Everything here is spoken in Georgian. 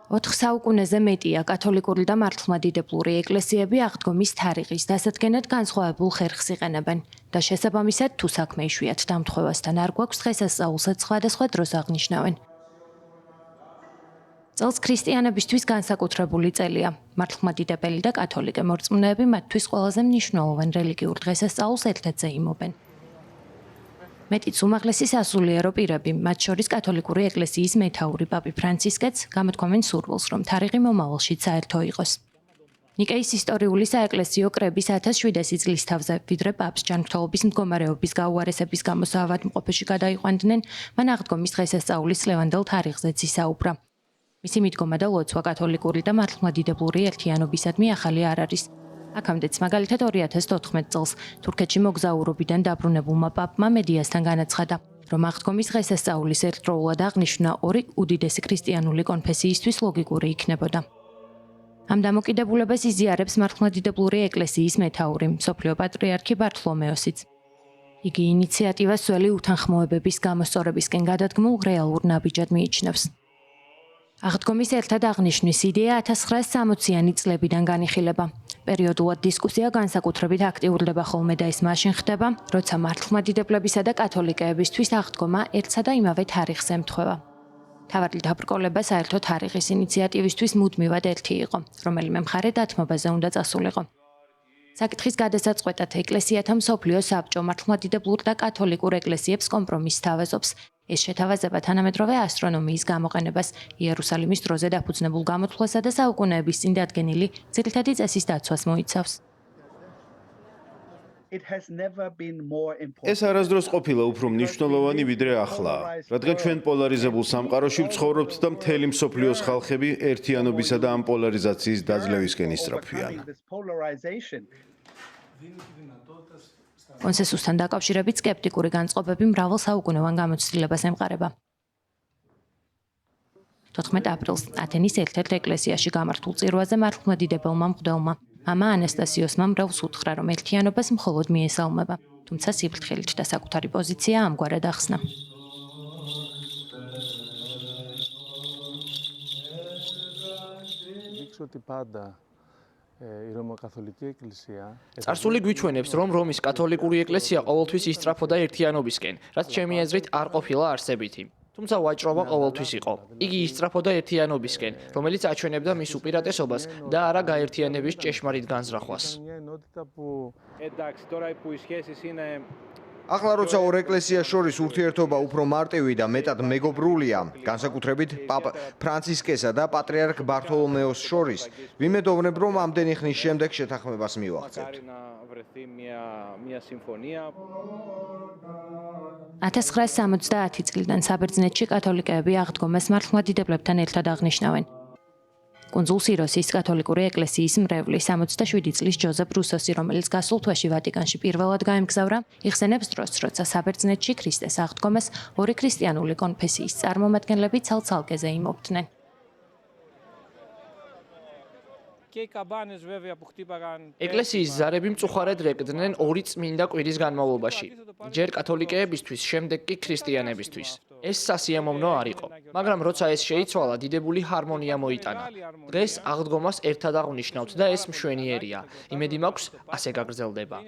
4 საუკუნეზე მეტია კათოლიკური და მართლმადიდებლური ეკლესიები აღდგომის თარიღის დასადგენად განსხვავებულ ხერხს იყენებენ და შესაბამისად თუ საქმე იშვიათ დამთხოვასთან არ გვაქვს დღესასწაულსაც სხვადასხვა დროს აღნიშნავენ. წელს ქრისტიანებისთვის განსაკუთრებული წელია. მართლმადიდებელი და კათოლიკე მორწმუნეები მათთვის ყველაზე მნიშვნელოვან რელიგიურ დღესასწაულს ერთად ზეიმობენ. მეტიც უმაღლესი სასულიერო პირები, მათ შორის კათოლიკური ეკლესიის მეთაური პაპი ფრანცისკეც გამოთქვამენ სურვილს, რომ თარიღი მომავალშიც საერთო იყოს. ნიკეის ისტორიული საეკლესიო კრების 1700 წლის თავზე, ვიდრე პაპს ჯანმრთელობის მდგომარეობის გაუარესების გამო საავადმყოფოში გადაიყვანდნენ, მან აღდგომის დღესასწაულის ლევანდელ თარიღზეც ისაუბრა. მისი მიდგომა და ლოცვა კათოლიკური და მართლმადიდებლური ერთიანობისადმი ახალი არ არის. აქამდეც მაგალითად 2014 წელს თურქეთში მოგზაურობიდან დაბრუნებულმა პაპმა მედიასთან განაცხადა, რომ აღდგომის დღესასწაულის ერთდროულად აღნიშვნა ორი უდიდესი ქრისტიანული კონფესიისთვის ლოგიკური იქნებოდა. ამ დამოკიდებულებას იზიარებს მართლმადიდებლური ეკლესიის მეთაური, მსოფლიო პატრიარქი ბართლომეოსიც. იგი ინიციატივას ძველი უთანხმოებების გამოსწორებისკენ გადადგმულ რეალურ ნაბიჯად მიიჩნევს. აღდგომის ერთად აღნიშვნის იდეა 1960-იანი წლებიდან განიხილება. პერიოდულად დისკუსია განსაკუთრებით აქტიურდება ხოლმე და ეს მაშინ ხდება, როცა მართლმადიდებლებისა და კათოლიკეებისთვის აღდგომა ერთსა და იმავე თარიღს ემთხვევა. თავარი დაბრკოლება საერთო თარიღის ინიციატივისთვის მუდმივად ერთი იყო, რომელიმე მხარე დათმობაზე უნდა წასულიყო. საკითხის გადასაწყვეტად ეკლესიათა მსოფლიო საბჭო მართლმადიდებლურ და კათოლიკურ ეკლესიებს კომპრომისს თავაზობს. ეს შეთავაზება თანამედროვე ასტრონომიის გამოყენებას, იერუსალიმის დროზე დაფუძნებულ გამოთვლასა და საუკუნეების წინ დადგენილი ძირითადი წესის დაცვას მოიცავს. ეს არასდროს ყოფილა უფრო მნიშვნელოვანი ვიდრე ახლა, რადგან ჩვენ პოლარიზებულ სამყაროში ვცხოვრობთ და მთელი მსოფლიოს ხალხები ერთიანობისა და ამ პოლარიზაციის დაძლევისკენ ისწრაფვიან. კონსენსუსთან დაკავშირებით სკეპტიკური განწყობები მრავალ საუკუნოვან გამოცდილებას ემყარება. 14 აპრილს ათენის ერთ-ერთ ეკლესიაში გამართულ წირვაზე მართლმადიდებელმა მღვდელმა მამა ანასტასიოსმა მრევლს უთხრა, რომ ერთიანობას მხოლოდ მიესალმება, თუმცა სიფრთხილით და საკუთარი პოზიცია ამგვარად ახსნა. წარსული გვიჩვენებს, რომ რომის კათოლიკური ეკლესია ყოველთვის ისწრაფოდა ერთიანობისკენ, რაც ჩემი აზრით არ ყოფილა არსებითი. თუმცა ვაჭრობა ყოველთვის იყო. იგი ისწრაფოდა ერთიანობისკენ, რომელიც აჩვენებდა მის უპირატესობას და არა გაერთიანების ჭეშმარიტ განზრახვას. ახლა როცა ორ ეკლესიას შორის ურთიერთობა უფრო მარტივი და მეტად მეგობრულია, განსაკუთრებით პაპ ფრანცისკესა და პატრიარქ ბართოლომეოს შორის, ვიმედოვნებ, რომ ამდენი ხნის შემდეგ შეთანხმებას მივაღწევთ. 1970 წლიდან საბერძნეთში კათოლიკეები აღდგომას მართლმადიდებლებთან ერთად აღნიშნავენ. კუნძულ სიროსის კათოლიკური ეკლესიის მრევლი 67 წლის ჯოზეფ რუსოსი, რომელიც გასულ თვეში ვატიკანში პირველად გაემგზავრა, იხსენებს დროს, როცა საბერძნეთში ქრისტეს აღდგომას ორი ქრისტიანული კონფესიის წარმომადგენლები ცალ-ცალკე ზეიმობდნენ. ეკლესიის ზარები მწუხარედ რეკდნენ 2 წმინდა კვირის განმავლობაში. ჯერ კათოლიკეებისთვის, შემდეგ კი ქრისტიანებისთვის. ეს სასიამოვნო არ იყო, მაგრამ როცა ეს შეიცვალა, დიდებული ჰარმონია მოიტანა. დღეს აღდგომას ერთად აღნიშნავთ და ეს მშვენიერია. იმედი მაქვს, ასე გაგრძელდება.